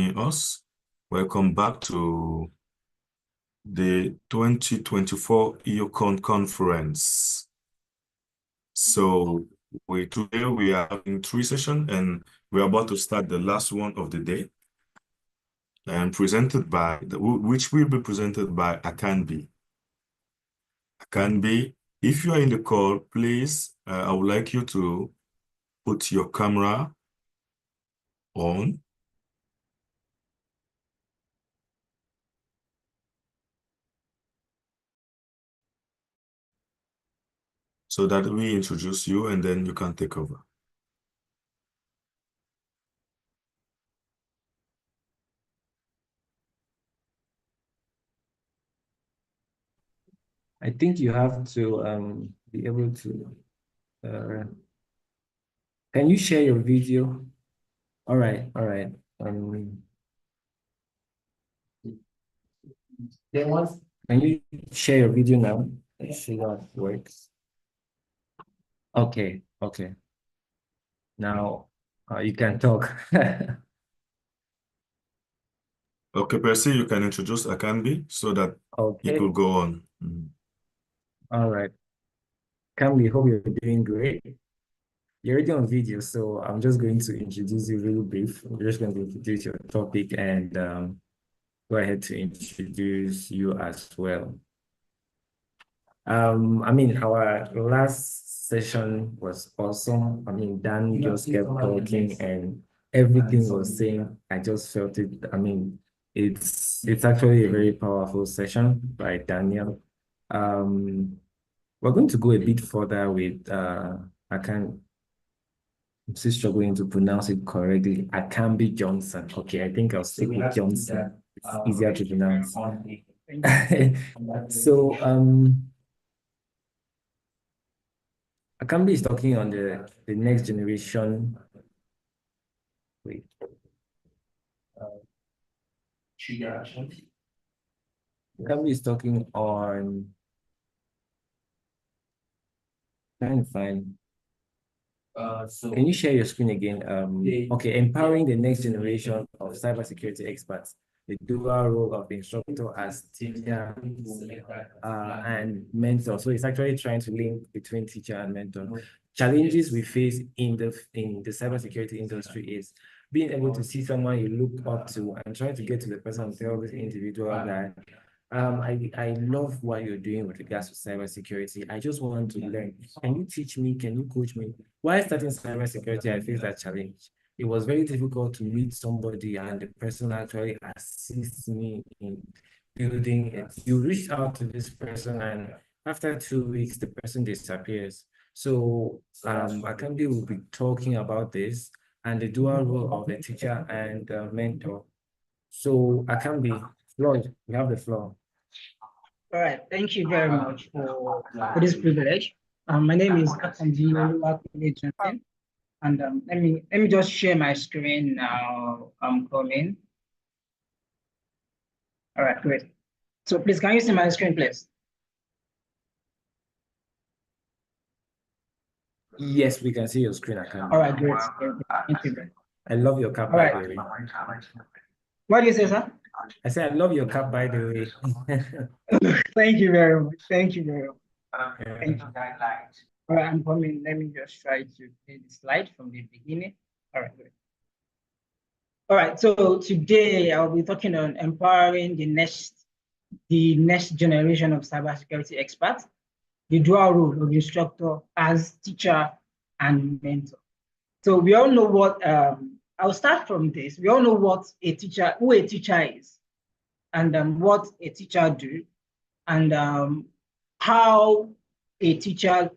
joining us. Welcome back to the 2024 EOCON conference. So today we are having 3 sessions and we're about to start the last one of the day and which will be presented by Akanbi. Akanbi, if you are in the call, please, I would like you to put your camera on. So that we introduce you and then you can take over. I think you have to be able to, can you share your video? All right. Can you share your video now? Let's see how it works. Okay. Now you can talk. Okay, Percy, you can introduce Akanbi so that it will go on. All right. Akanbi, hope you're doing great. You're already on video, so I'm just going to introduce you really brief. I'm just going to introduce your topic and go ahead to introduce you as well. I mean, our last session was awesome. I mean, Dan just kept talking and everything was saying, I just felt it. I mean, it's actually a very powerful session by Daniel. We're going to go a bit further with I'm still struggling to pronounce it correctly. Akanbi Johnson. Okay, I think I'll stick with Johnson. It's easier to pronounce. So Akanbi is talking on the next generation. Wait. Akanbi is talking on. Trying to find. Can you share your screen again? Okay, empowering the next generation of cybersecurity experts. The dual role of the instructor as teacher and mentor. So it's actually trying to link between teacher and mentor. Challenges we face in the cybersecurity industry is being able to see someone you look up to and trying to get to the person and tell this individual that I love what you're doing with regards to cybersecurity. I just want to learn. Can you teach me? Can you coach me? While starting cybersecurity, I faced that challenge. It was very difficult to meet somebody and the person actually assists me in building it. You reach out to this person and after 2 weeks, the person disappears. So Akanbi will be talking about this and the dual role of the teacher and mentor. So Akanbi, Floyd, you have the floor. All right, thank you very much for this privilege. My name is Akanbi Johnson, and let me just share my screen now. I'm coming. All right, great. So please, can you see my screen, please? Yes, we can see your screen. Akanbi. All right, great. Thank you. I love your cap, by the way. What do you say, sir? I said I love your cap, by the way. Thank you very much. Thank you very much. Thank you. All right, I'm coming. Let me just try to play the slide from the beginning. All right, great. All right, so today I'll be talking on empowering the next generation of cybersecurity experts, the dual role of instructor as teacher and mentor. So we all know what, I'll start from this. We all know what who a teacher is, and what a teacher do, and how a teacher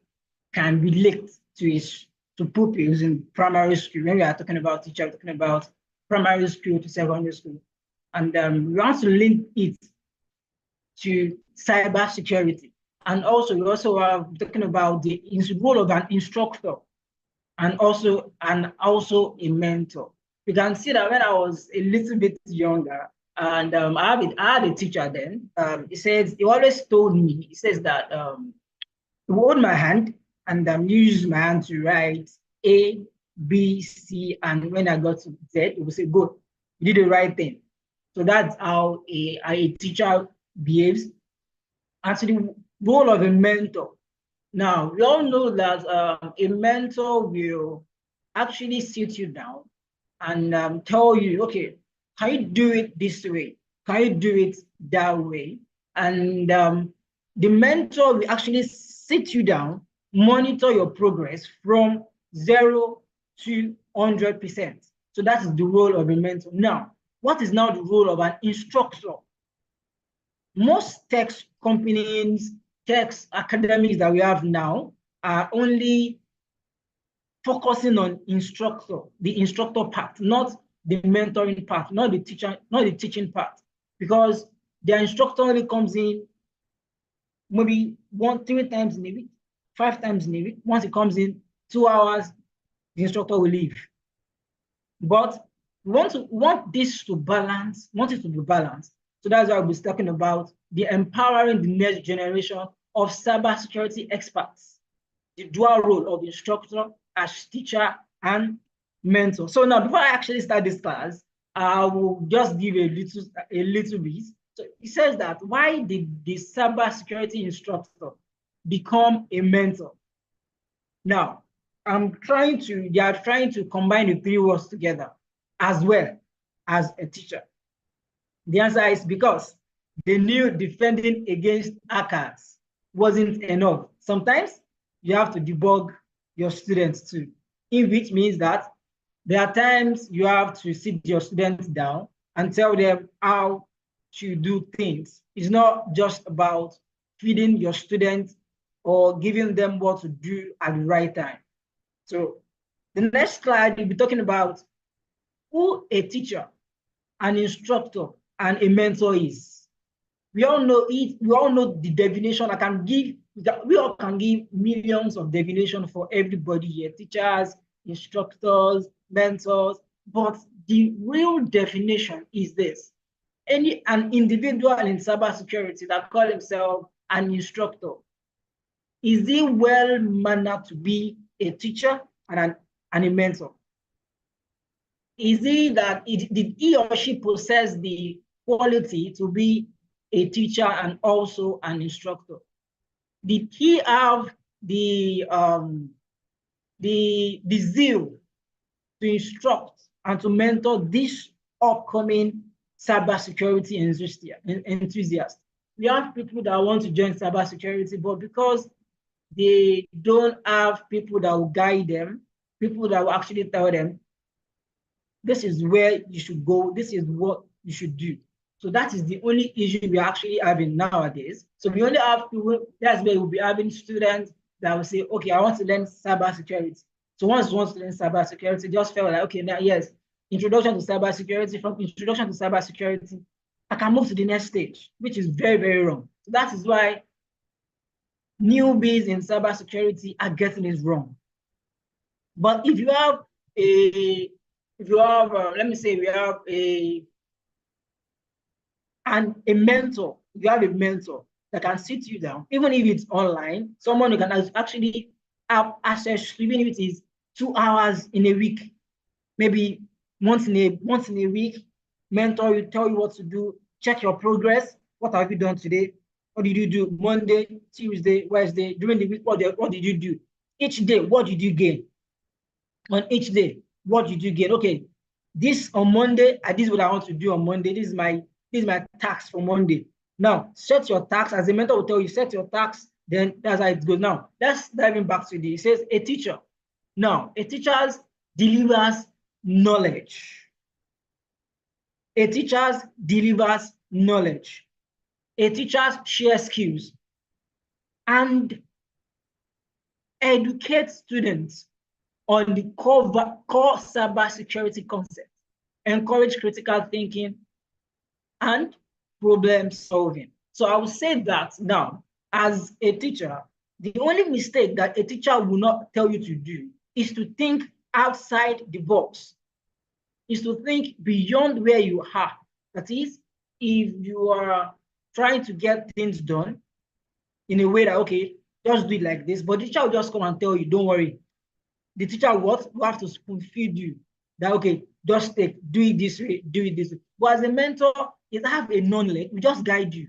can relate to pupils in primary school. When we are talking about teacher, we're talking about primary school to secondary school. And we want to link it to cybersecurity. And also, we also are talking about the role of an instructor and also a mentor. You can see that when I was a little bit younger, and I had a teacher then, he always told me, he says that he would hold my hand and use my hand to write A, B, C, and when I got to Z, he would say, go. you did the right thing. So that's how a teacher behaves. And to the role of a mentor. Now, we all know that a mentor will actually sit you down and tell you, okay, can you do it this way? Can you do it that way? And the mentor will actually sit you down, monitor your progress from 0 to 100%. So that is the role of a mentor. Now, what is now the role of an instructor? Most tech companies, tech academics that we have now are only focusing on the instructor part, not the mentoring part, not the teaching part, because the instructor only comes in maybe 3 times in a week, 5 times in a week. Once it comes in 2 hours, the instructor will leave. But we want this to balance, want it to be balanced. So that's why we'll be talking about the empowering the next generation of cybersecurity experts, the dual role of instructor as teacher and mentor. So now, before I actually start this class, I will just give a little bit. So it says that why did the cybersecurity instructor become a mentor? Now, they are trying to combine the 3 words together as well as a teacher. The answer is because they knew defending against hackers wasn't enough. Sometimes you have to debug your students too, in which means that there are times you have to sit your students down and tell them how to do things. It's not just about feeding your students or giving them what to do at the right time. So the next slide, we'll be talking about who a teacher, an instructor, and a mentor is. We all know it. We all know the definition. We all can give millions of definitions for everybody here: teachers, instructors, mentors. But the real definition is this: an individual in cybersecurity that calls himself an instructor, is he well mannered to be a teacher and a mentor? Is it that did he or she possess the quality to be a teacher and also an instructor? Did he have the zeal to instruct and to mentor this upcoming cybersecurity enthusiasts? We have people that want to join cybersecurity, but because they don't have people that will guide them, people that will actually tell them, this is where you should go, this is what you should do. So that is the only issue we're actually having nowadays. So we only have people, that's where we'll be having students that will say, okay, I want to learn cybersecurity. So once you want to learn cybersecurity, just felt like, okay, now yes, introduction to cybersecurity, from introduction to cybersecurity, I can move to the next stage, which is very, very wrong. So that is why newbies in cybersecurity are getting it wrong. But if you have let me say we have a mentor, you have a mentor that can sit you down, even if it's online, someone who can actually have access, even if it is 2 hours in a week, maybe once in a week, mentor you, tell you what to do, check your progress. What have you done today? What did you do Monday, Tuesday, Wednesday, during the week? What did you do? Each day, what did you gain? On each day, what did you gain? Okay, this on Monday, this is what I want to do on Monday. This is my task for Monday. Now, set your task. As a mentor will tell you, set your task, then that's how it goes. Now, let's dive back to this. It says a teacher. Now, a teacher delivers knowledge. A teacher delivers knowledge. A teacher shares skills and educates students on the core cybersecurity concepts, encourage critical thinking and problem solving. So I would say that now, as a teacher, the only mistake that a teacher will not tell you to do is to think outside the box, is to think beyond where you are. That is, if you are trying to get things done in a way that, okay, just do it like this, but the teacher will just come and tell you, don't worry. The teacher will have to spoon feed you that, okay, just take, do it this way, do it this way. But as a mentor, is have a knowledge, we just guide you.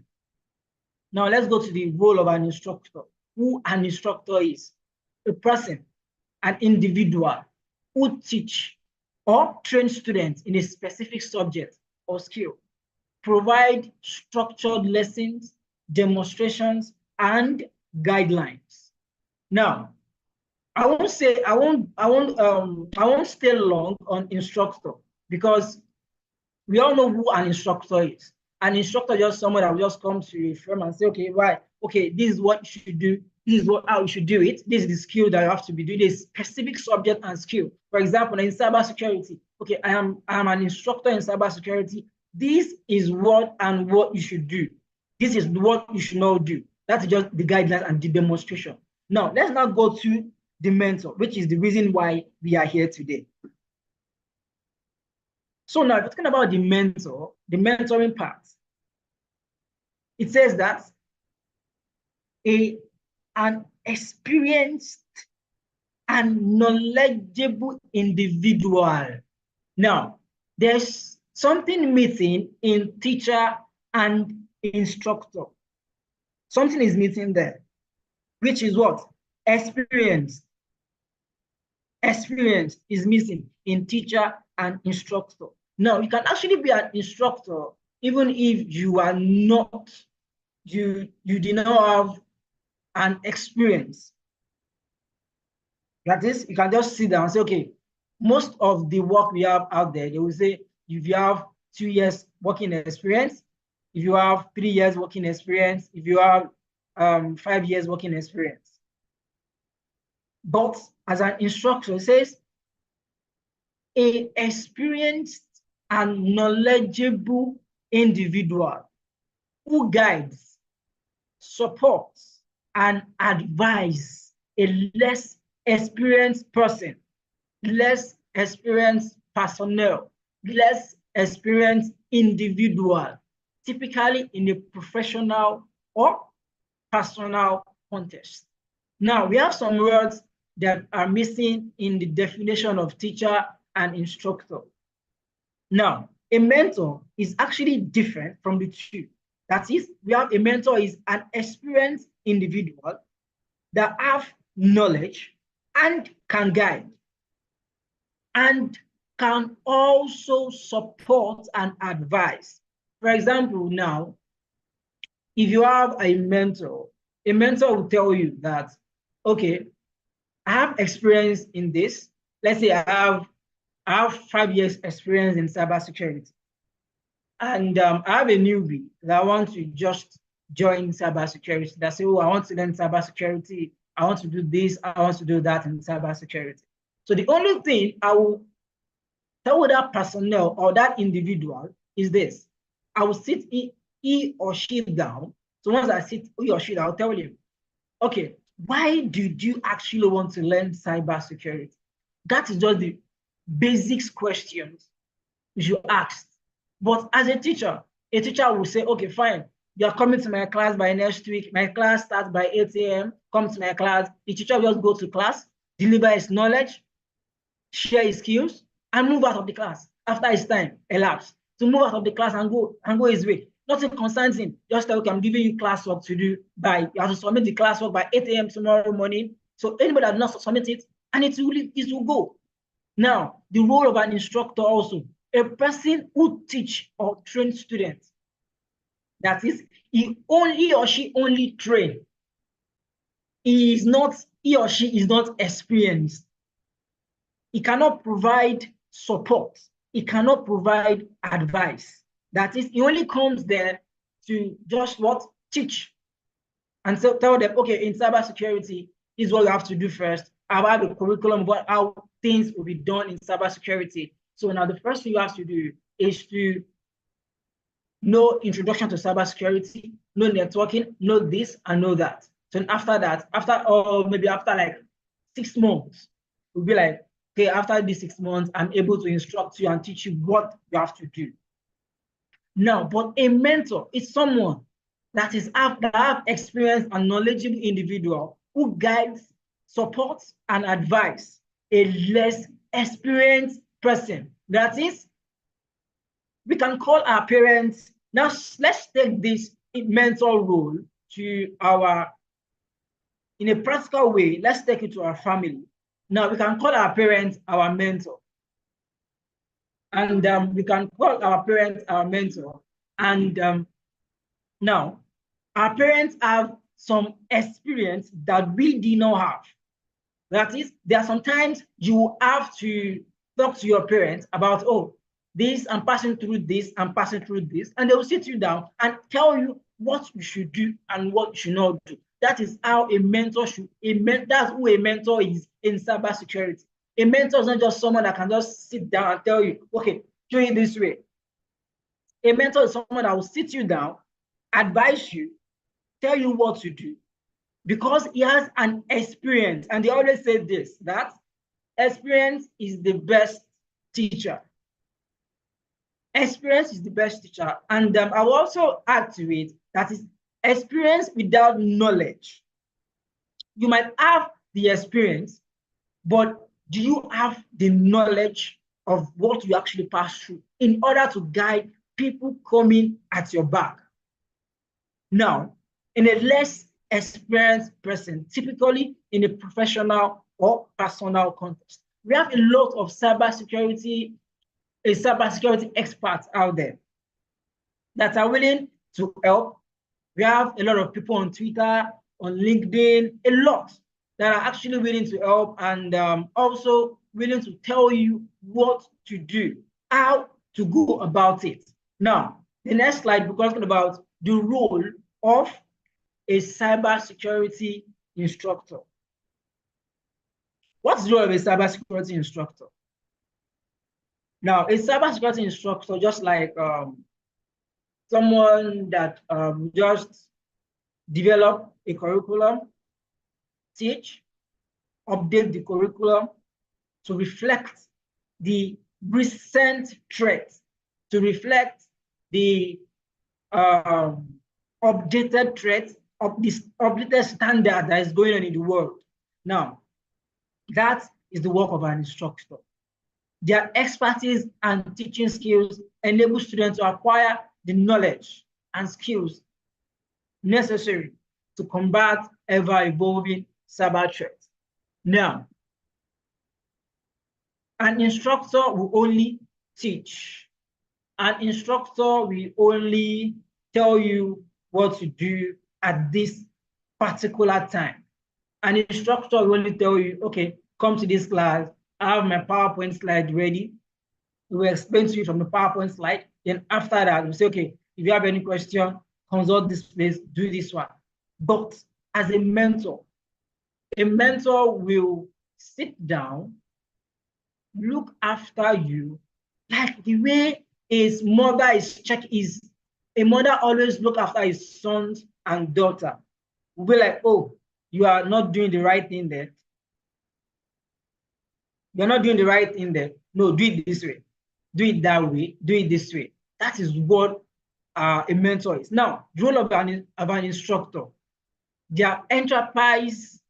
Now let's go to the role of an instructor. Who an instructor is? A person, an individual who teach or train students in a specific subject or skill, provide structured lessons, demonstrations, and guidelines. Now, I won't stay long on instructor because we all know who an instructor is. An instructor is just someone that will just come to a firm and say, okay, right, okay, this is what you should do. This is how you should do it. This is the skill that you have to be doing. This specific subject and skill. For example, in cybersecurity, okay, I am an instructor in cybersecurity. This is what you should do. This is what you should not do. That's just the guidelines and the demonstration. Now, let's now go to the mentor, which is the reason why we are here today. So now, if you're talking about the mentor, the mentoring part, it says that an experienced and knowledgeable individual. Now, there's something missing in teacher and instructor. Something is missing there, which is what? Experience. Experience is missing in teacher and instructor. Now, you can actually be an instructor even if you are not, you did not have an experience. That is, you can just sit down and say, okay, most of the work we have out there, they will say, if you have 2 years working experience, if you have 3 years working experience, if you have 5 years working experience. But as an instructor, it says, an experienced and knowledgeable individual who guides, supports, and advises a less experienced person, less experienced personnel, less experienced individual, typically in a professional or personal context. Now, we have some words that are missing in the definition of teacher and instructor. Now, a mentor is actually different from the two. That is, we have a mentor is an experienced individual that have knowledge and can guide and can also support and advise. For example, now, if you have a mentor will tell you that, okay, I have experience in this. Let's say I have 5 years experience in cybersecurity. And I have a newbie that I want to just join cybersecurity. That say, oh, I want to learn cybersecurity. I want to do this. I want to do that in cybersecurity. So the only thing I will tell that personnel or that individual is this. I will sit he or she down. So once I sit he or she down, I'll tell him, okay, why did you actually want to learn cybersecurity? That is just the basics questions you ask. But as a teacher will say, okay, fine, you're coming to my class by next week. My class starts by 8 a.m. Come to my class. The teacher will just go to class, deliver his knowledge, share his skills, and move out of the class after his time elapsed. To move out of the class and go his way. Nothing concerns him. Just like, okay, I'm giving you classwork to do you have to submit the classwork by 8 a.m. tomorrow morning. So anybody that does not submit it, and it will go. Now, the role of an instructor also, a person who teach or train students. That is, he or she only train. He or she is not experienced. He cannot provide support. He cannot provide advice. That is, he only comes there to just teach. And so tell them, okay, in cybersecurity, this is what you have to do first. I have a curriculum about how things will be done in cybersecurity. So now the first thing you have to do is to know introduction to cybersecurity, know networking, know this and know that. So after that, maybe after like 6 months, we'll be like, okay, after these 6 months, I'm able to instruct you and teach you what you have to do. Now, but a mentor is someone that have experience and knowledgeable individual who guides, supports, and advises a less experienced person, That is, we can call our parents. Now, let's take this mentor role to in a practical way, let's take it to our family. Now, we can call our parents our mentor. And we can call our parents our mentor. And now, our parents have some experience that we did not have. That is, there are sometimes you have to talk to your parents about, oh, this, I'm passing through this, I'm passing through this, and they will sit you down and tell you what you should do and what you should not do. That is how a mentor that's who a mentor is in cybersecurity. A mentor is not just someone that can just sit down and tell you, okay, do it this way. A mentor is someone that will sit you down, advise you, tell you what to do, because he has an experience. And they always say this, that experience is the best teacher. Experience is the best teacher. And I will also add to it, that is experience without knowledge. You might have the experience, but do you have the knowledge of what you actually pass through in order to guide people coming at your back? Now, in a less experienced person, typically in a professional or personal context, we have a lot of cybersecurity experts out there that are willing to help. We have a lot of people on Twitter, on LinkedIn, a lot that are actually willing to help and also willing to tell you what to do, how to go about it. Now, the next slide, we're talking about the role of a cybersecurity instructor. What's the role of a cybersecurity instructor? Now, a cybersecurity instructor, just like someone that just develop a curriculum, teach, update the curriculum to reflect the recent threats, to reflect the updated threats of this updated standard that is going on in the world. Now, that is the work of an instructor. Their expertise and teaching skills enable students to acquire the knowledge and skills necessary to combat ever-evolving cyber threats. Now, an instructor will only teach. An instructor will only tell you what to do at this particular time. An instructor will only tell you, okay, come to this class, I have my PowerPoint slide ready. We will explain to you from the PowerPoint slide. Then after that, we'll say, okay, if you have any question, consult this place, do this one. But as a mentor will sit down, look after you, like the way his mother a mother always look after his sons and daughter. We'll be like, oh, you are not doing the right thing there. You're not doing the right thing there. No, do it this way. Do it that way. Do it this way. That is what a mentor is. Now, the role of an instructor, their enterprise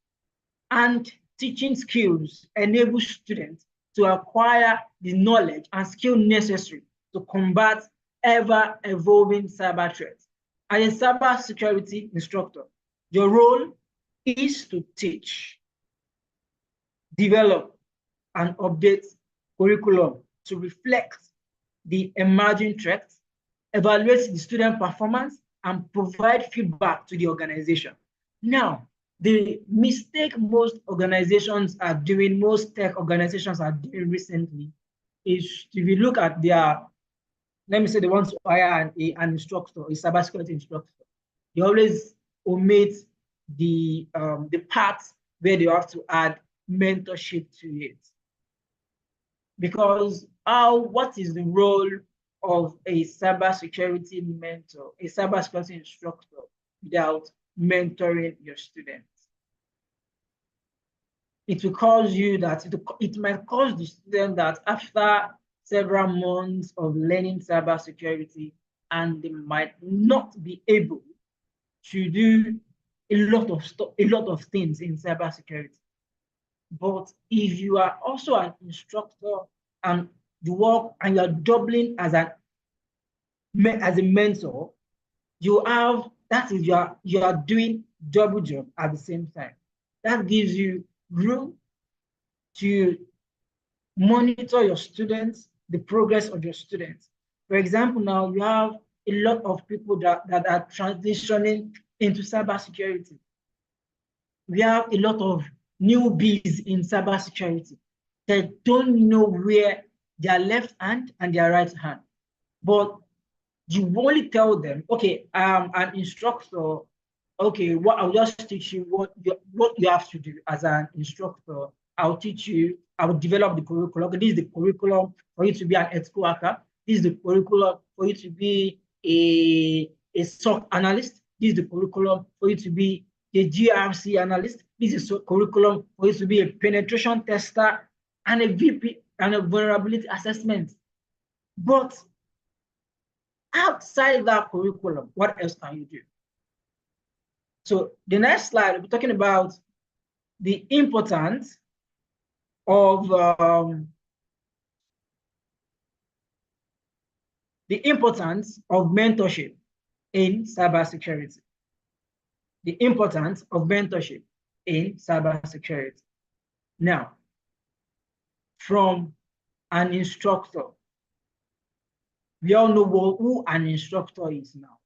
and teaching skills enable students to acquire the knowledge and skill necessary to combat ever-evolving cyber threats. As a cybersecurity instructor, your role is to teach, develop, and update curriculum to reflect the emerging threats, evaluate the student performance, and provide feedback to the organization. Now, the mistake most organizations are doing, most tech organizations are doing recently, is if you look at their, let me say they want to hire an instructor, a cybersecurity instructor, they always omit the parts where they have to add mentorship to it. Because what is the role of a cybersecurity mentor, a cybersecurity instructor, without mentoring your students? It will cause you that, it might cause the student that after several months of learning cybersecurity, and they might not be able to do a lot of things in cybersecurity. But if you are also an instructor and you work and you're doubling as a mentor, you have, that is, you are doing double job at the same time. That gives you room to monitor your students, the progress of your students. For example, now you have a lot of people that are transitioning into cybersecurity. We have a lot of newbies in cybersecurity. They don't know where their left hand and their right hand. But you only tell them, okay, I'm an instructor. Okay, what I'll just teach you what you have to do as an instructor. I'll teach you, I will develop the curriculum. This is the curriculum for you to be an ethical hacker. This is the curriculum for you to be a SOC analyst. This is the curriculum for you to be a GRC analyst. This is a curriculum for you to be a penetration tester and a VP and a vulnerability assessment. But outside that curriculum, what else can you do? So the next slide, we're talking about the importance of mentorship in cybersecurity. The importance of mentorship in cybersecurity. Now, from an instructor, we all know who an instructor is now.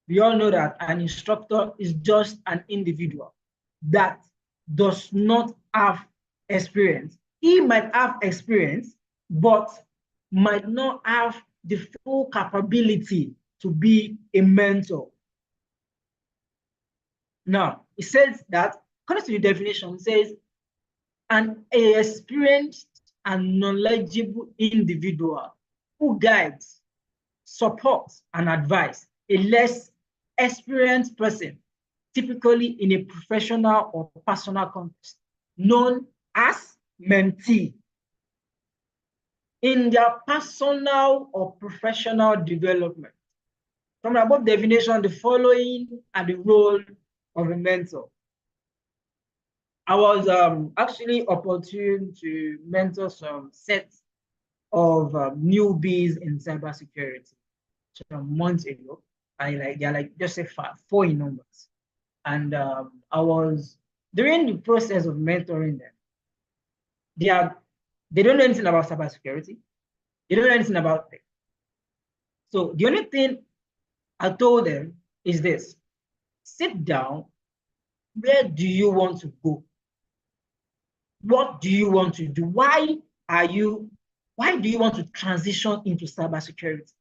We all know that an instructor is just an individual that does not have experience. He might have experience, but might not have the full capability to be a mentor. Now, it says that, according to the definition, it says an experienced and knowledgeable individual who guides, supports, and advises a less experienced person, typically in a professional or personal context, known as mentee. In their personal or professional development. From the above definition, the following are the role of a mentor. I was actually opportune to mentor some sets of newbies in cybersecurity some months ago. They're like just say 4 in numbers. And I was during the process of mentoring them. They don't know anything about cybersecurity. They don't know anything about it. So the only thing I told them is this: sit down. Where do you want to go? What do you want to do? Why do you want to transition into cybersecurity?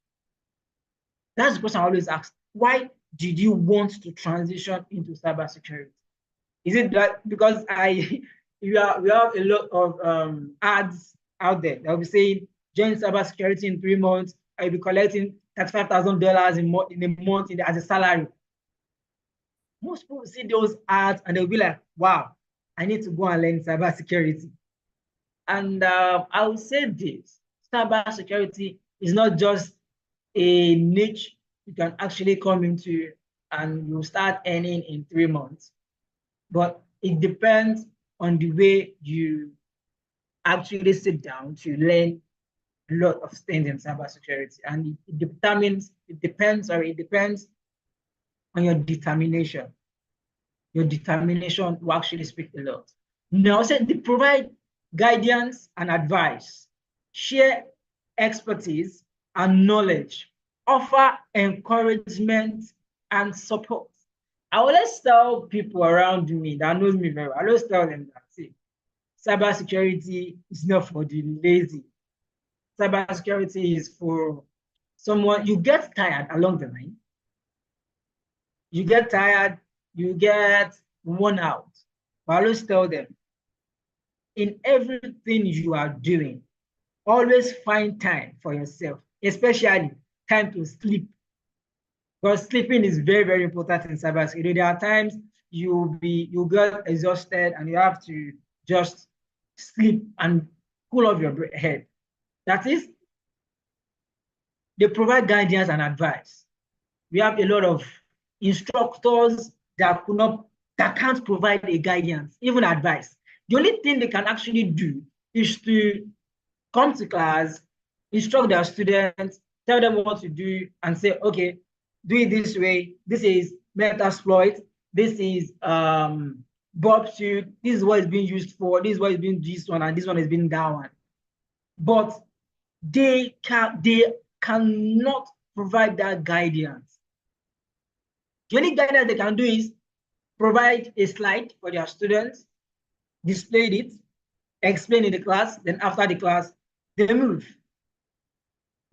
That's the question I always ask. Why did you want to transition into cybersecurity? Is it that because we have a lot of ads out there that will be saying join cybersecurity in 3 months, I'll be collecting $35,000 in a month as a salary. Most people see those ads and they'll be like, wow, I need to go and learn cybersecurity. And I will say this: cybersecurity is not just a niche you can actually come into and you start earning in 3 months, but it depends on the way you actually sit down to learn a lot of things in cybersecurity, and it depends on your determination. Your determination will actually speak a lot. Now, they provide guidance and advice, share expertise and knowledge, offer encouragement and support. I always tell people around me that knows me very well, I always tell them that, see, cybersecurity is not for the lazy. Cybersecurity is for someone, you get tired along the line. You get tired, you get worn out. But I always tell them, in everything you are doing, always find time for yourself, especially time to sleep. Because sleeping is very, very important in cybersecurity. There are times you get exhausted and you have to just sleep and cool off your head. That is, they provide guidance and advice. We have a lot of instructors that can't provide a guidance, even advice. The only thing they can actually do is to come to class, instruct their students, tell them what to do, and say, okay, do it this way. This is Metasploit. This is Bob suit. This is what it's being used for. This is what it's being this one, and this one is being that one. But they cannot provide that guidance. The only guidance they can do is provide a slide for their students, display it, explain in the class, then after the class, they move.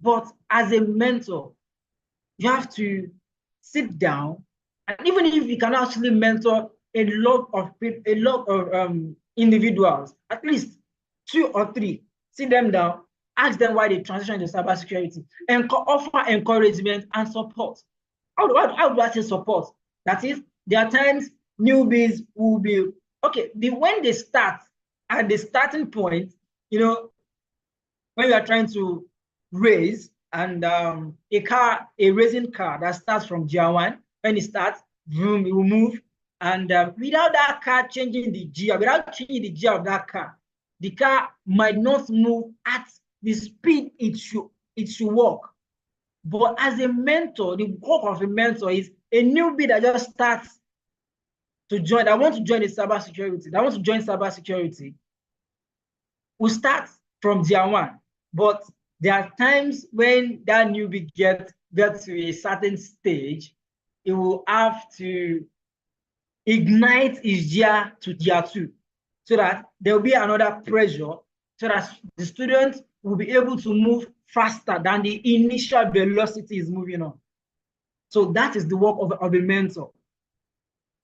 But as a mentor, you have to sit down, and even if you can actually mentor a lot of individuals, at least 2 or 3, sit them down, ask them why they transition to cybersecurity, and offer encouragement and support. How do I say support? That is, there are times newbies will be, okay, when they start, at the starting point, you know, when you are trying to raise, and a racing car that starts from gear 1, when it starts, vroom, it will move. And without that car changing the gear, without changing the gear of that car, the car might not move at the speed it should walk. But as a mentor, the work of a mentor is a newbie that just starts to join, that wants to join cybersecurity, will start from gear 1. But there are times when that newbie gets to a certain stage, it will have to ignite his gear to gear 2, so that there will be another pressure, so that the student will be able to move faster than the initial velocity is moving on. So that is the work of a mentor.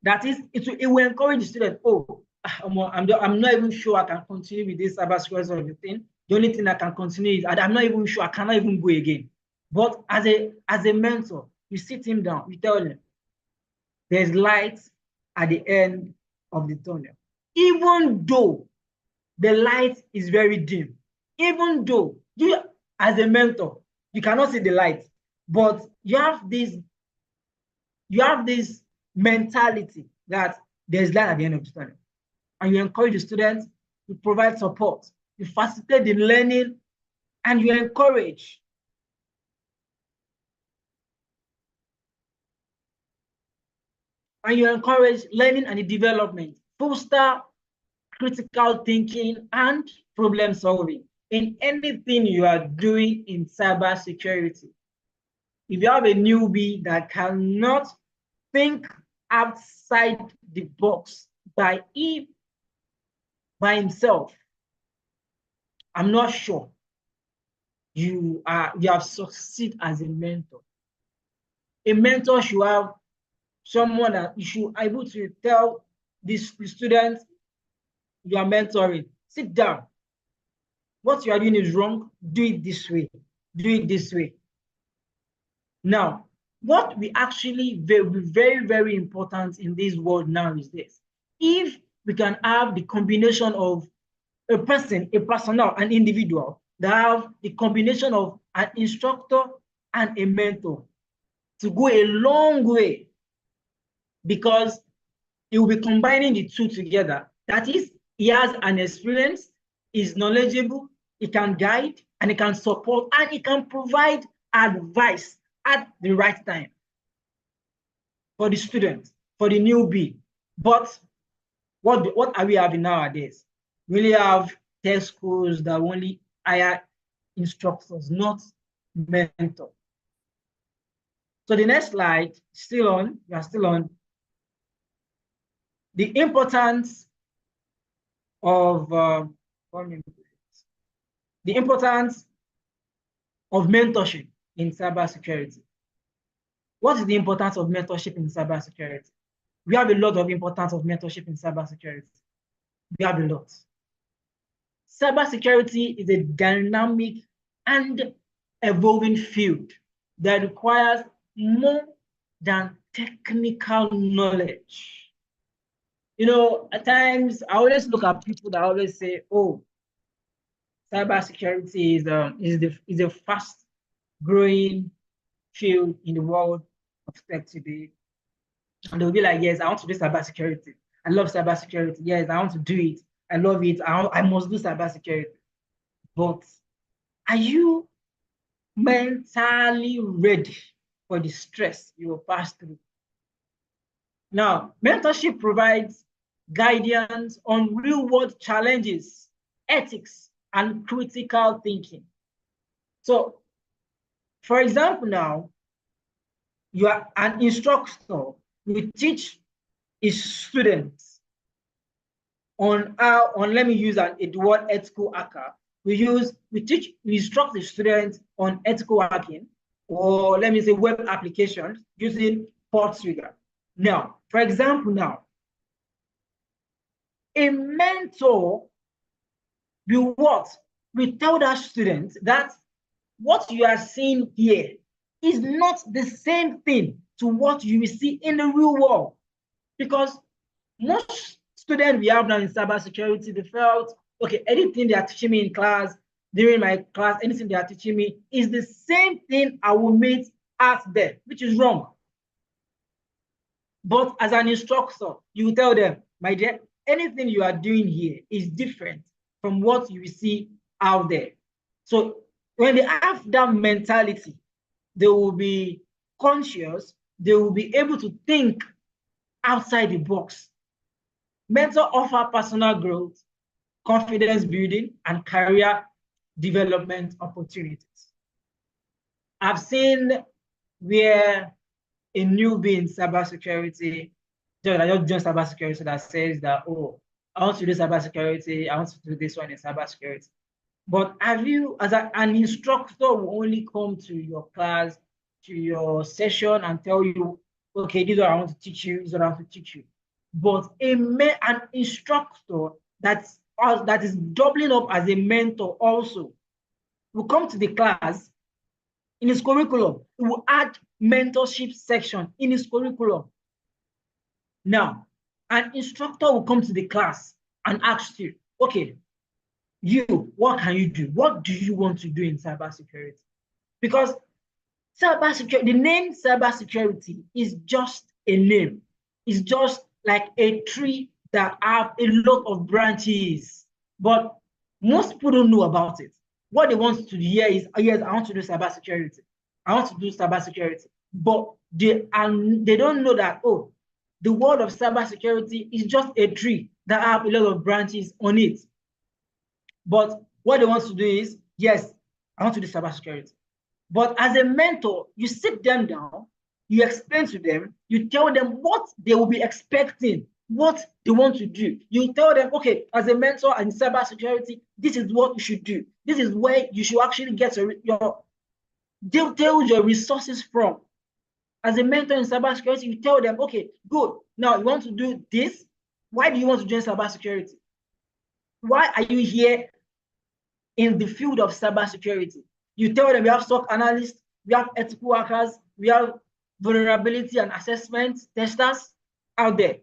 That is, it will encourage the student, oh, I'm not even sure I can continue with this cybersecurity thing. The only thing I can continue is I'm not even sure, I cannot even go again. But as a mentor, you sit him down, you tell him, there's light at the end of the tunnel. Even though the light is very dim, even though you, as a mentor, you cannot see the light, but you have this mentality that there's light at the end of the tunnel. And you encourage the students, you provide support, you facilitate the learning, and you encourage. And you encourage learning and the development, foster critical thinking and problem solving in anything you are doing in cybersecurity. If you have a newbie that cannot think outside the box by himself, I'm not sure you have succeeded as a mentor. A mentor should have someone that you should be able to tell the students you are mentoring, sit down. What you are doing is wrong. Do it this way. Do it this way. Now, what we actually very, very important in this world now is this. If we can have the combination of a person, a personnel, an individual, that have the combination of an instructor and a mentor, to go a long way, because he will be combining the two together. That is, he has an experience, is knowledgeable, he can guide, and he can support, and he can provide advice at the right time for the student, for the newbie. But what are we having nowadays? We really have tech schools that only hire instructors, not mentors. So the next slide, still on, we are still on. The importance of mentorship in cybersecurity. What is the importance of mentorship in cybersecurity? We have a lot of importance of mentorship in cybersecurity. We have a lot. Cybersecurity is a dynamic and evolving field that requires more than technical knowledge. You know, at times I always look at people that always say, "Oh, cybersecurity is a fast-growing field in the world of tech today," and they'll be like, "Yes, I want to do cybersecurity. I love cybersecurity. Yes, I want to do it. I love it. I must do cybersecurity." But are you mentally ready for the stress you will pass through. Now, mentorship provides guidance on real-world challenges, ethics, and critical thinking. So, for example, now, you are an instructor, you teach his students on how, let me use the word ethical hacker. We instruct the students on ethical hacking, or let me say web applications using Portugal. Now, for example, now, a mentor will what? We tell that student that what you are seeing here is not the same thing to what you will see in the real world. Because most students we have now in cybersecurity, they felt, okay, anything they are teaching me in class, during my class, anything they are teaching me is the same thing I will meet out there, which is wrong. But as an instructor, you tell them, my dear, anything you are doing here is different from what you see out there. So when they have that mentality, they will be conscious, they will be able to think outside the box. Mentor offer personal growth, confidence building, and career development opportunities. I've seen where a newbie in cybersecurity, just cybersecurity, that says that, oh, I want to do cybersecurity, I want to do this one in cybersecurity. But have you, as an instructor, will only come to your class, to your session, and tell you, okay, this is what I want to teach you, this is what I want to teach you. But an instructor that is doubling up as a mentor also will come to the class in his curriculum. He will add mentorship section in his curriculum. Now, an instructor will come to the class and ask you, okay, you, what can you do? What do you want to do in cybersecurity? Because cybersecurity, the name cybersecurity is just a name. It's just like a tree that have a lot of branches, but most people don't know about it. What they want to hear is, oh, yes, I want to do cybersecurity. I want to do cybersecurity. But they don't know that, oh, the world of cybersecurity is just a tree that have a lot of branches on it. But what they want to do is, yes, I want to do cybersecurity. But as a mentor, you sit them down, you explain to them, you tell them what they will be expecting, what they want to do. You tell them, okay, as a mentor in cybersecurity, this is what you should do. This is where you should actually get your details, your resources from. As a mentor in cybersecurity, you tell them, okay, good. Now you want to do this. Why do you want to join cybersecurity? Why are you here in the field of cybersecurity? You tell them we have SOC analysts, we have ethical hackers, we have vulnerability and assessment testers out there.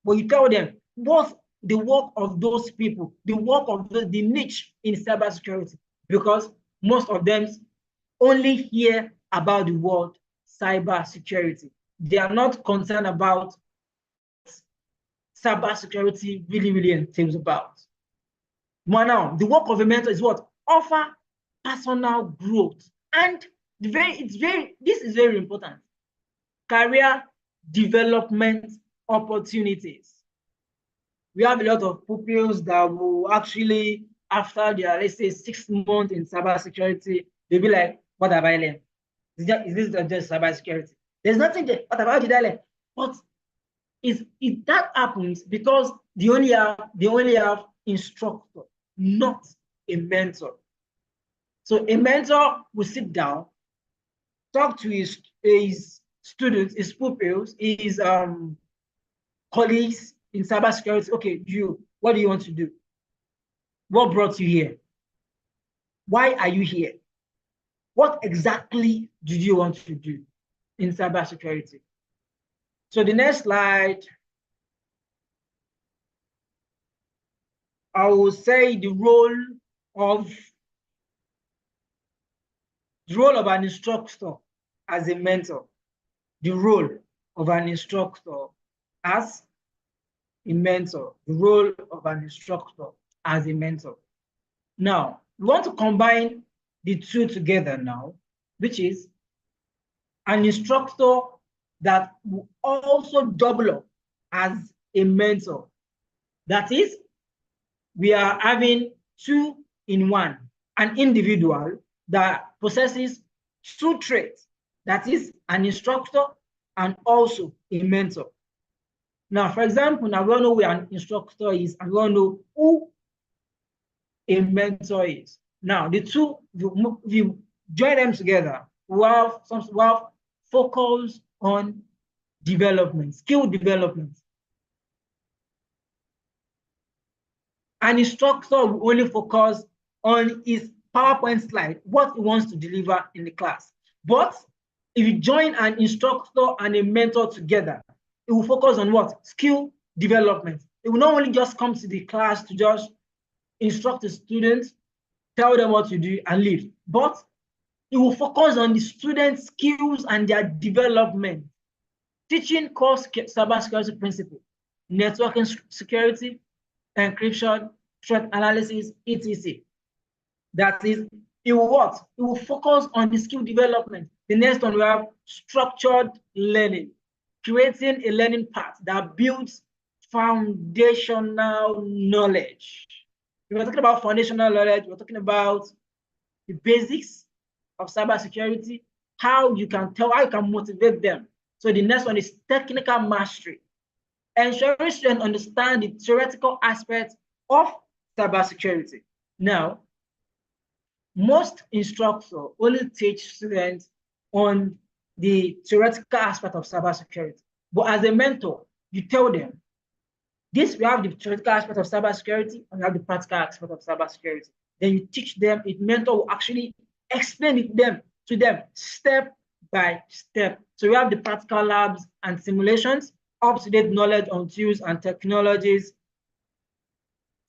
But you tell them what's the work of those people, the work of the niche in cybersecurity, because most of them only hear about the word cybersecurity. They are not concerned about cybersecurity really entails about. But now, the work of a mentor is what? Offer personal growth. And this is very important. Career development opportunities. We have a lot of pupils that will actually, after their, let's say, 6 months in cybersecurity, they'll be like, what have I learned? Is this just cybersecurity? There's nothing there. What did I learn? But if that happens, because they only have instructor, not a mentor. So a mentor will sit down, talk to his students, his pupils, his colleagues in cybersecurity. Okay, what do you want to do? What brought you here? Why are you here? What exactly do you want to do in cybersecurity? So the next slide, I will say the role of an instructor as a mentor. The role of an instructor as a mentor. The role of an instructor as a mentor. Now, we want to combine the two together now which is an instructor that will also double up as a mentor. That is, we are having two in one, an individual that possesses two traits, that is an instructor and also a mentor. Now, for example, now we all know where an instructor is and we all know who a mentor is. Now, the two, if you join them together, we have focus on development, skill development. An instructor will only focus on his PowerPoint slide, what he wants to deliver in the class. But if you join an instructor and a mentor together, it will focus on what? Skill development. It will not only just come to the class to just instruct the students, tell them what to do and leave, but it will focus on the students' skills and their development, teaching core cybersecurity principles, networking security, encryption, threat analysis, etc. That is, it will what? It will focus on the skill development. The next one, we have structured learning, creating a learning path that builds foundational knowledge. If we're talking about foundational knowledge, we're talking about the basics of cybersecurity, how you can motivate them. So the next one is technical mastery, ensuring students understand the theoretical aspects of cybersecurity. Now, most instructors only teach students on the theoretical aspect of cybersecurity. But as a mentor, you tell them, this, we have the theoretical aspect of cybersecurity and we have the practical aspect of cybersecurity. Then you teach them, a mentor will actually explain it to them step by step. So we have the practical labs and simulations, up-to-date knowledge on tools and technologies,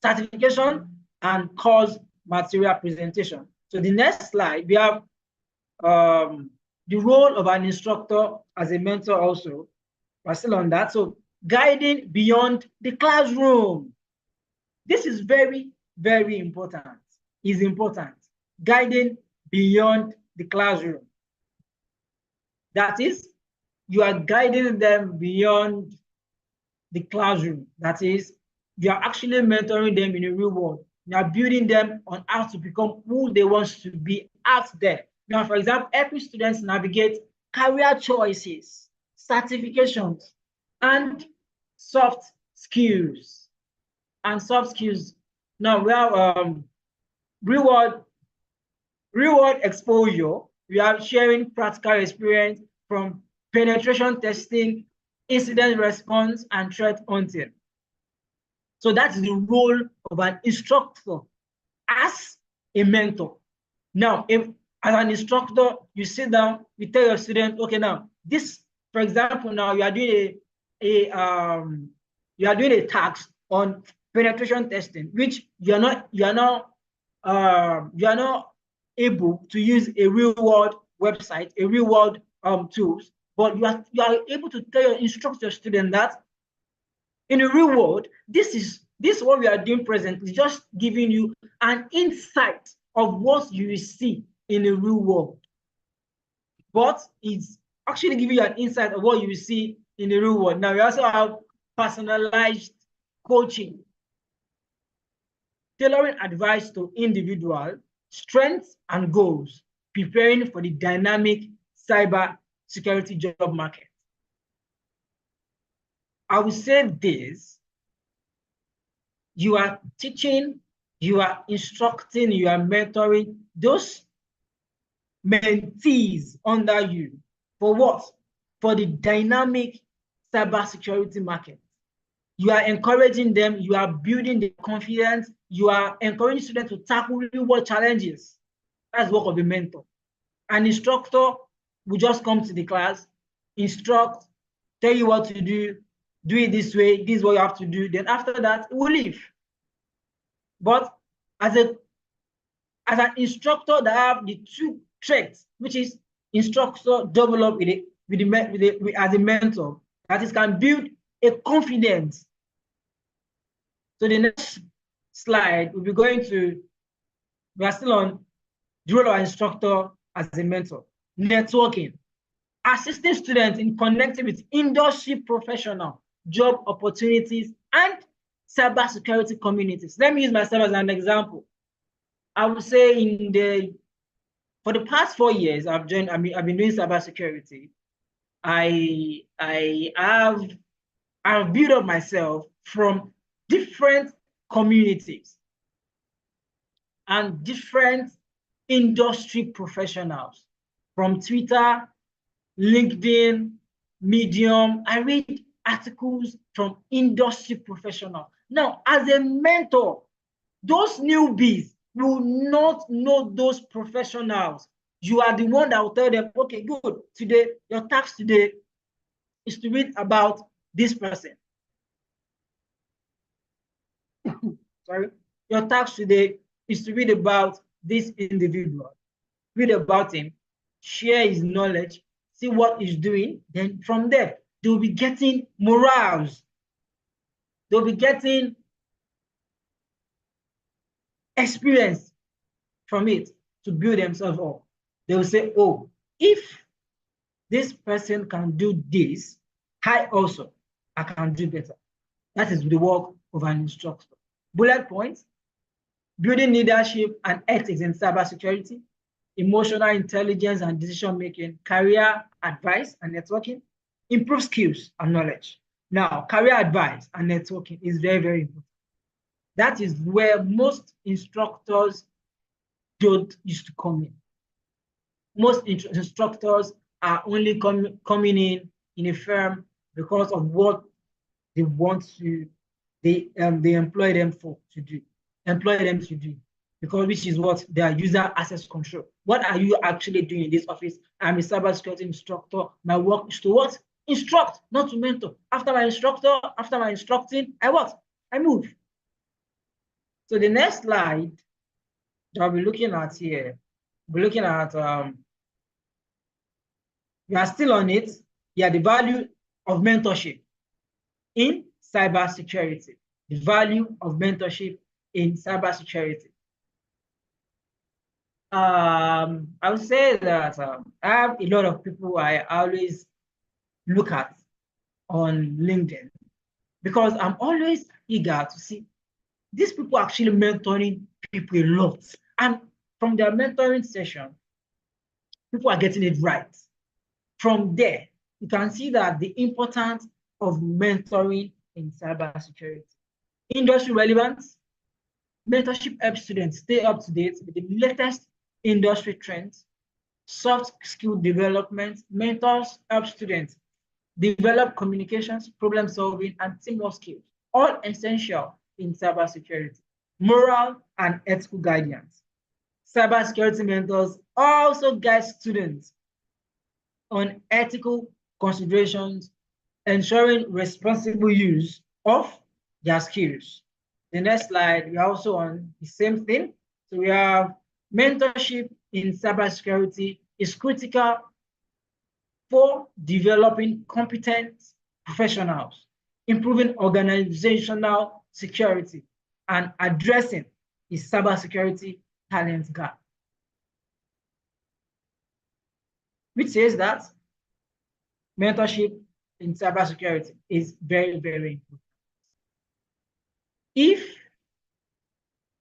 certification, and course material presentation. So the next slide, we have the role of an instructor as a mentor also. We're still on that. So guiding beyond the classroom. This is very, very important. Is important. Guiding beyond the classroom. That is, you are guiding them beyond the classroom. That is, you are actually mentoring them in the real world. You are building them on how to become who they want to be out there. Now, for example, helping students navigate career choices, certifications, and soft skills. Now we have reward exposure. We are sharing practical experience from penetration testing, incident response, and threat hunting. So that's the role of an instructor as a mentor. Now, if as an instructor, you sit down, you tell your student, okay, now this, for example, now you are doing a task on penetration testing, which you are not able to use a real world website, a real world tools, but you are able to instruct your student that in the real world, this is what we are doing presently, just giving you an insight of what you will see in the real world. But it's actually giving you an insight of what you will see in the real world. Now, we also have personalized coaching, tailoring advice to individual strengths and goals, preparing for the dynamic cyber security job market. I will say this: you are teaching, you are instructing, you are mentoring those mentees under you for what? For the dynamic cybersecurity market. You are encouraging them, you are building their confidence, you are encouraging students to tackle real world challenges. That's the work of a mentor. An instructor will just come to the class, instruct, tell you what to do it this way, this is what you have to do. Then after that, it will leave. But as an instructor that have the two traits, which is instructor double up as a mentor, that is can build a confidence. So the next slide, we are still on the role of an instructor as a mentor. networking, assisting students in connecting with industry professional, job opportunities, and cybersecurity communities. Let me use myself as an example. I would say for the past 4 years, I've been doing cybersecurity. I've built up myself from different communities and different industry professionals, from Twitter, LinkedIn, Medium. I read articles from industry professionals. Now, as a mentor, those newbies will not know those professionals. You are the one that will tell them, okay, good, today, your task today is to read about this person. Sorry, your task today is to read about this individual. Read about him, share his knowledge, see what he's doing. Then from there, they'll be getting morals. They'll be getting experience from it to build themselves up. They will say, oh, if this person can do this, I can do better. That is the work of an instructor. Bullet points: building leadership and ethics in cybersecurity, emotional intelligence and decision-making, career advice and networking, improve skills and knowledge. Now, career advice and networking is very, very important. That is where most instructors don't used to come in. Most instructors are only coming in a firm because of what they want to, they employ them to do, because which is what their user access control. What are you actually doing in this office? I'm a cybersecurity instructor. My work is to what? Instruct, not to mentor. After my instructing, I what? I move. So the next slide that I'll be looking at here, we're looking at, we are still on it. Yeah, the value of mentorship in cybersecurity. The value of mentorship in cybersecurity. I would say that I have a lot of people I always look at on LinkedIn, because I'm always eager to see these people actually mentoring people a lot. And from their mentoring session, people are getting it right. From there, you can see that the importance of mentoring in cybersecurity. Industry relevance. Mentorship helps students stay up to date with the latest industry trends. Soft skill development. Mentors help students develop communications, problem solving, and teamwork skills, all essential in cybersecurity. Moral and ethical guidance. Cybersecurity mentors also guide students on ethical considerations, ensuring responsible use of their skills. The next slide, we're also on the same thing. So we have mentorship in cybersecurity is critical for developing competent professionals, improving organizational security, and addressing the cybersecurity talent gap. Which says that mentorship in cybersecurity is very, very important. If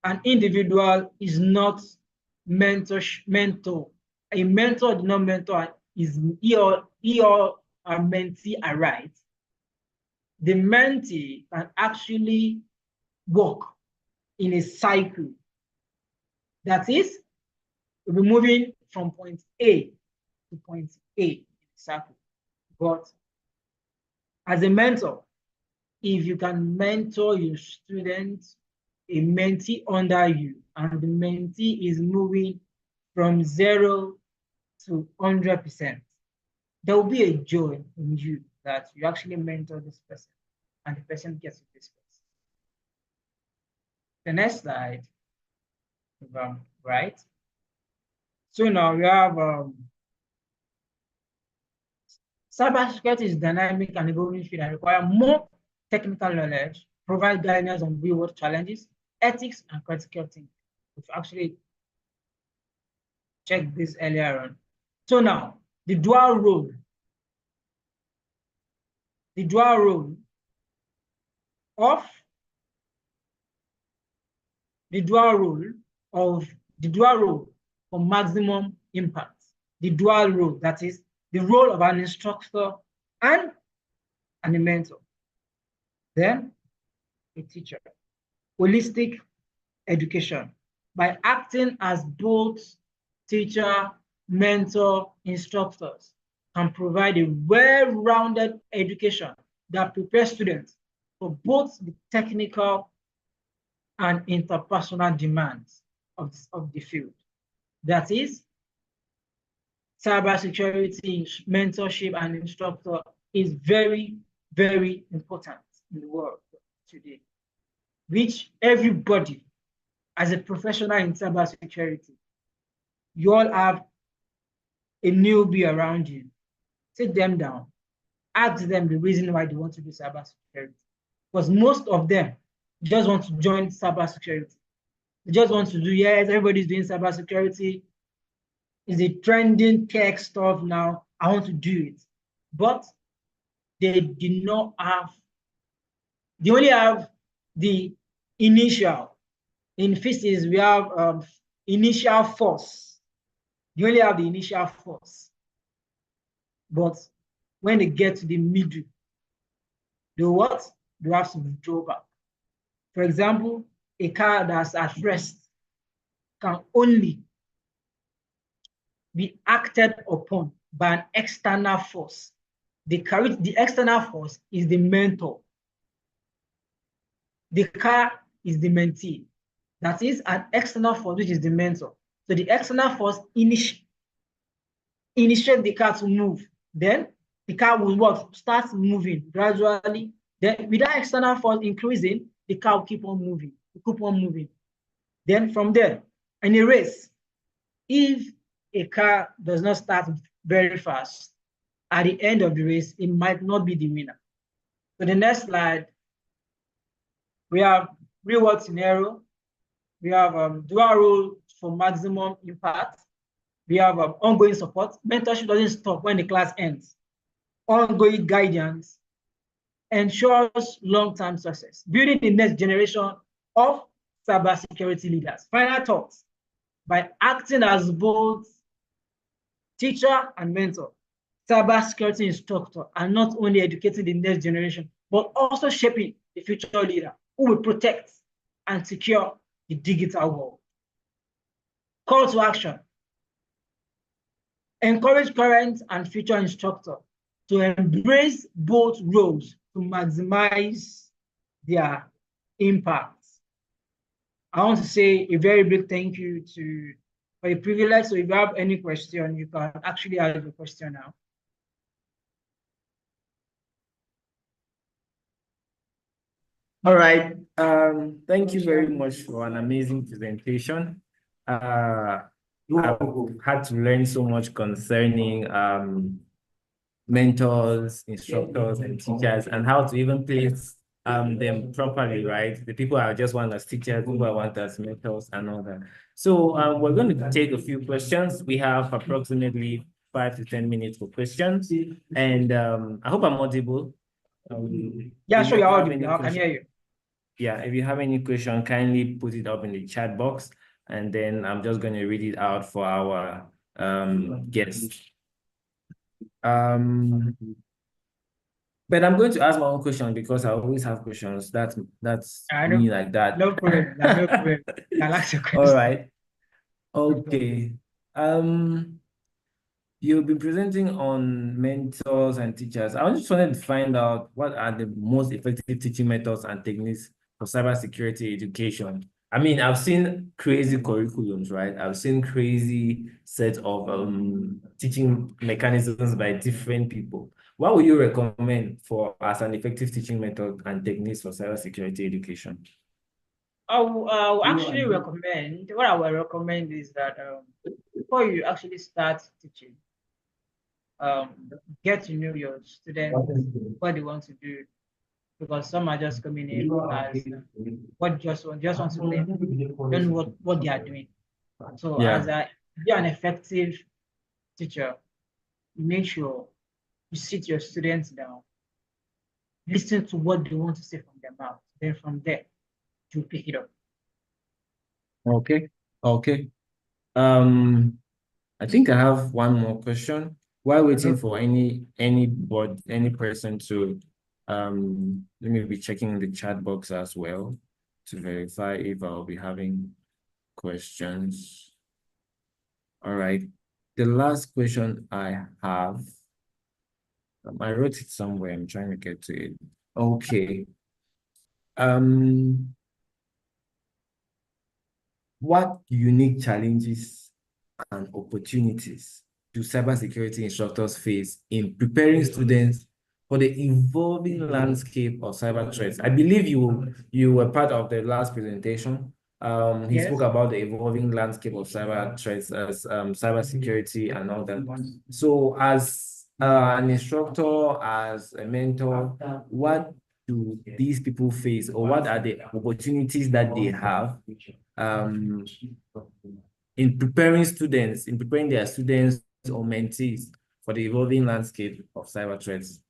an individual is not a mentor did not mentor he or a mentee are right, the mentee can actually work in a cycle. That is, we'll be moving from point A to point A in the cycle. But as a mentor, if you can mentor your students, a mentee under you, and the mentee is moving from 0 to 100%, there will be a joy in you that you actually mentor this person and the person gets to this person. The next slide, right? So now we have cybersecurity is dynamic and evolving field and require more technical knowledge, provide guidance on real-world challenges, ethics, and critical thinking. We've actually checked this earlier on. So now, the dual role of the dual role for maximum impact. The dual role, that is the role of an instructor and a mentor. Then a teacher. Holistic education, by acting as both teacher, mentor, instructors, can provide a well-rounded education that prepares students for both the technical and interpersonal demands of the field. That is, cybersecurity mentorship and instructor is very, very important in the world today, which everybody, as a professional in cybersecurity, you all have a newbie around you. Sit them down, ask them the reason why they want to do cybersecurity. Because most of them just want to join cybersecurity. They just want to do, yes, everybody's doing cybersecurity. It's a trending tech stuff now. I want to do it. But they did not have, they only have the initial. In physics, we have initial force. You only have the initial force. But when they get to the middle, they what? They have to withdraw back. For example, a car that's at rest can only be acted upon by an external force. The external force is the mentor. The car is the mentee. That is an external force, which is the mentor. So the external force initiate the car to move. Then the car will what? Start moving gradually. Then with that external force increasing, the car will keep on moving. Then from there, in a race, if a car does not start very fast, at the end of the race, it might not be the winner. So the next slide, we have real world scenario. We have dual role for maximum impact. We have ongoing support. Mentorship doesn't stop when the class ends. Ongoing guidance ensures long-term success. Building the next generation of cybersecurity leaders. Final thoughts. By acting as both teacher and mentor, cybersecurity instructor are not only educating the next generation, but also shaping the future leader who will protect and secure the digital world. Call to action. Encourage current and future instructors to embrace both roles to maximize their impact. I want to say a very big thank you for the privilege. So if you have any question, you can actually ask your question now. All right. Thank you very much for an amazing presentation. I've had to learn so much concerning mentors, instructors, and teachers, and how to even place them properly, right? The people I just want as teachers, people I want as mentors, and all that. So we're going to take a few questions. We have approximately 5 to 10 minutes for questions, and I hope I'm audible. Yeah, sure, you're audible. I can hear you. Yeah, if you have any question, kindly put it up in the chat box, and then I'm just going to read it out for our guests. But I'm going to ask my own question because I always have questions. That's me like that. No problem. No problem. I'll ask your question. All right. Okay. You've been presenting on mentors and teachers. I just wanted to find out what are the most effective teaching methods and techniques for cybersecurity education. I mean, I've seen crazy curriculums, right? I've seen crazy set of teaching mechanisms by different people. What would you recommend for as an effective teaching method and techniques for cybersecurity education? I will actually recommend, what I will recommend is that before you actually start teaching, get to know your students, what they want to do, because some are just coming in as what just want to learn, don't know what they are doing. So as be an effective teacher, make sure you sit your students down, listen to what they want to say from their mouth. Then from there, you pick it up. Okay. Okay. I think I have one more question. While waiting for any person to let me be checking the chat box as well to verify if I'll be having questions. All right. The last question I have, I wrote it somewhere. I'm trying to get to it. Okay. What unique challenges and opportunities do cybersecurity instructors face in preparing students for the evolving landscape of cyber threats? I believe you were part of the last presentation. He Yes. spoke about the evolving landscape of cyber threats as cybersecurity and all that. So as an instructor, as a mentor, what do these people face, or what are the opportunities that they have in preparing their students or mentees for the evolving landscape of cyber threats?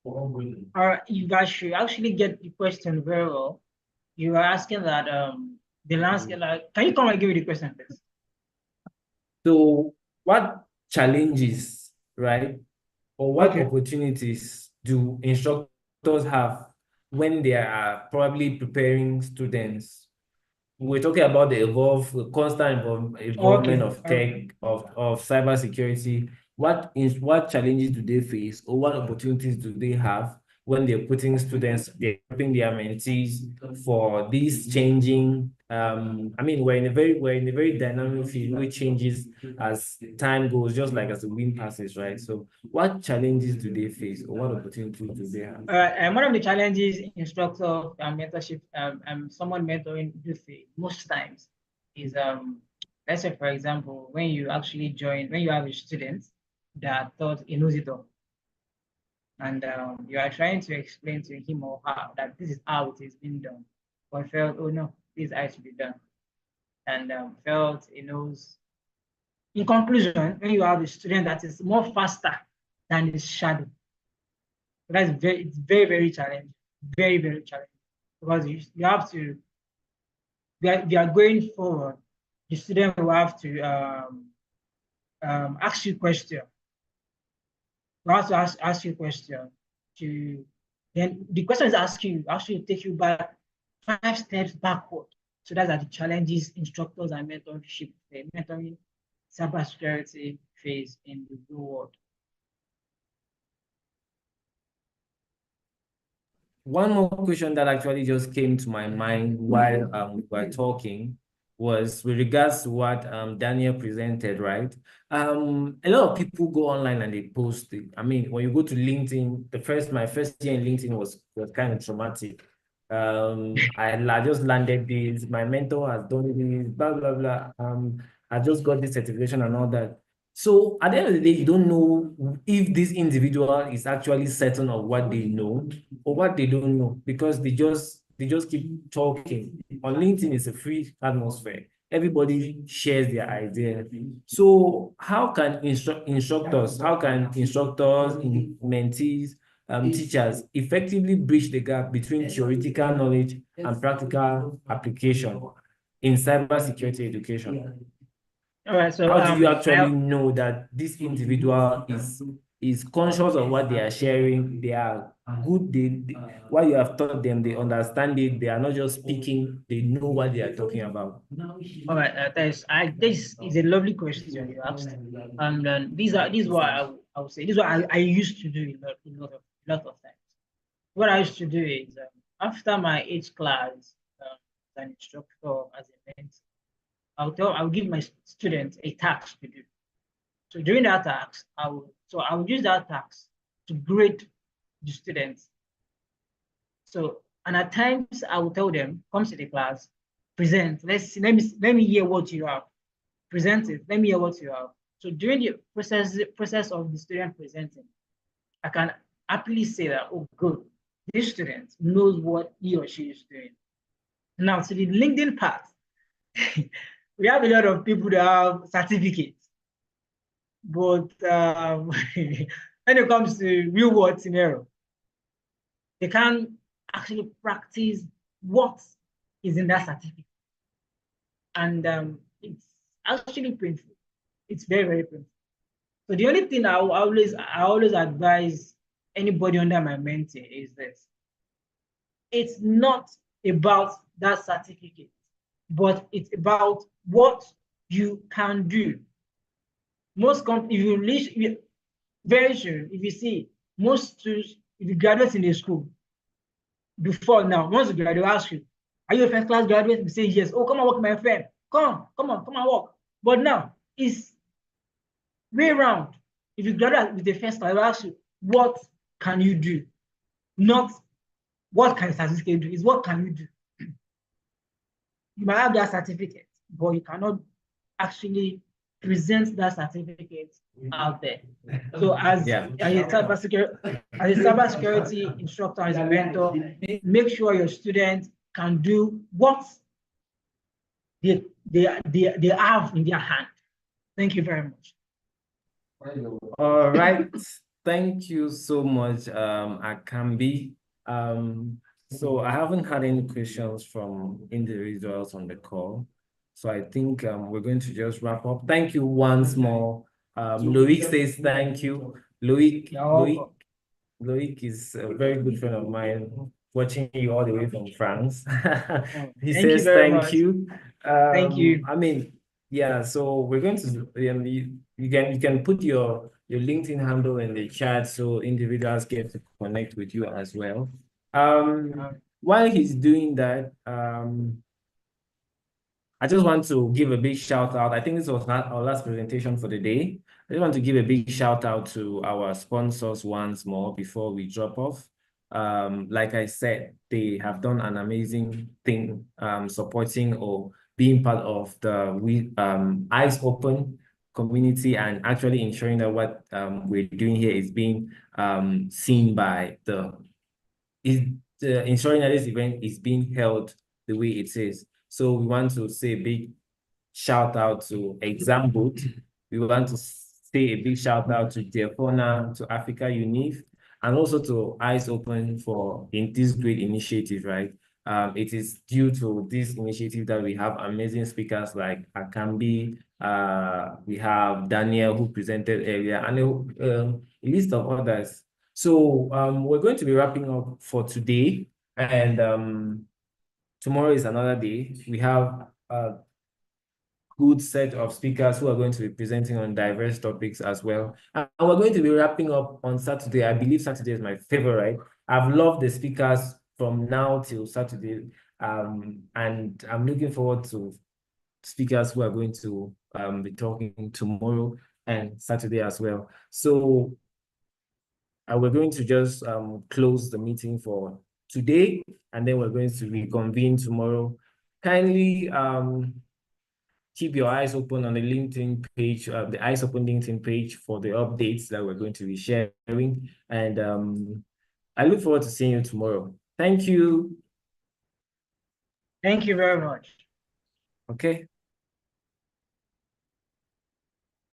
All right, you guys should actually get the question very well. You are asking that the landscape, like, can you come and give me the question, please? So what challenges, right, or what Okay. opportunities do instructors have when they are probably preparing students? We're talking about the constant involvement of tech, of cybersecurity. What challenges do they face, or what opportunities do they have when they're putting students, they're helping their mentees for these changing? I mean, we're in a very dynamic field which changes as time goes, just like as the wind passes, right? So, what challenges do they face, or what opportunities do they have? And one of the challenges instructor mentorship, someone mentoring do face most times is let's say, for example, when you actually when you have a student that thought he knows it all, and you are trying to explain to him or her that this is how it is being done, but felt, oh no, this is how it should be done, and felt he knows. In conclusion, when you have a student that is more faster than his shadow, it's very challenging, very challenging, because you have to, we are going forward. The student will have to ask you question. We have to ask you question to, then the question is actually take you back 5 steps backward. So that's the challenges instructors and mentoring cybersecurity face in the real world. One more question that actually just came to my mind while we were talking was with regards to what Daniel presented, right? A lot of people go online and they post it. I mean, when you go to LinkedIn, my first year in LinkedIn was kind of traumatic. I just landed this, my mentor has done this, blah, blah, blah. I just got this certification and all that. So at the end of the day, you don't know if this individual is actually certain of what they know or what they don't know, because they just keep talking. On LinkedIn, it's a free atmosphere. Everybody shares their idea. So how can instructors, mentees, teachers effectively bridge the gap between theoretical knowledge and practical application in cybersecurity education? All right, so how do you actually know that this individual is conscious of what they are sharing? They are good. What you have taught them, they understand it. They are not just speaking. They know what they are talking about. All right, this is a lovely question you asked. And these is what I would say. This is what I used to do a lot of times. What I used to do is after my H class, as an instructor, as a mentor, I'll give my students a task to do. So during that task, I will use that task to grade the students. So, and at times I will tell them, come to the class, present. Let me hear what you have. Present it. Let me hear what you have. So during the process of the student presenting, I can happily say that, oh, good, this student knows what he or she is doing. Now to the LinkedIn part, we have a lot of people that have certificates. but when it comes to real world scenario, they can't actually practice what is in that certificate. And it's actually painful. It's very, very painful. So the only thing I always advise anybody under my mentor is this. It's not about that certificate, but it's about what you can do. Most companies, if you reach, very soon, if you see most students, if you graduate in the school, before now, once you graduate, they ask you, are you a first class graduate? You say yes. Oh, come and work with my firm. Come and work. But now it's way around. If you graduate with the first class, they ask you, what can you do? Not what can certificate do, is what can you do? You might have that certificate, but you cannot actually present that certificate out there. So as a cybersecurity instructor, as a mentor, make sure your students can do what they have in their hand. Thank you very much. All right. Thank you so much, Akambi. So I haven't had any questions from individuals on the call. So I think we're going to just wrap up. Thank you once more. Loic says thank you. Loic is a very good friend of mine, watching you all the way from France. He says thank you. Thank you. I mean, yeah, so we're going to you can put your LinkedIn handle in the chat so individuals get to connect with you as well. While he's doing that, I just want to give a big shout out. I think this was not our last presentation for the day. I just want to give a big shout out to our sponsors once more before we drop off. Like I said, they have done an amazing thing supporting or being part of the Eyes Open community and actually ensuring that what we're doing here is being seen by ensuring that this event is being held the way it is. So we want to say a big shout out to Exam Boot. We want to say a big shout out to Diafona, to Africa Unif, and also to Eyes Open for this great initiative, right? It is due to this initiative that we have amazing speakers like Akambi, we have Daniel who presented earlier, and a list of others. So we're going to be wrapping up for today, and tomorrow is another day. We have a good set of speakers who are going to be presenting on diverse topics as well. And we're going to be wrapping up on Saturday. I believe Saturday is my favorite. I've loved the speakers from now till Saturday. And I'm looking forward to speakers who are going to be talking tomorrow and Saturday as well. So we're going to just close the meeting for today, and then we're going to reconvene tomorrow. Kindly keep your eyes open on the LinkedIn page, the Eyes Open LinkedIn page for the updates that we're going to be sharing. And I look forward to seeing you tomorrow. Thank you. Thank you very much. Okay.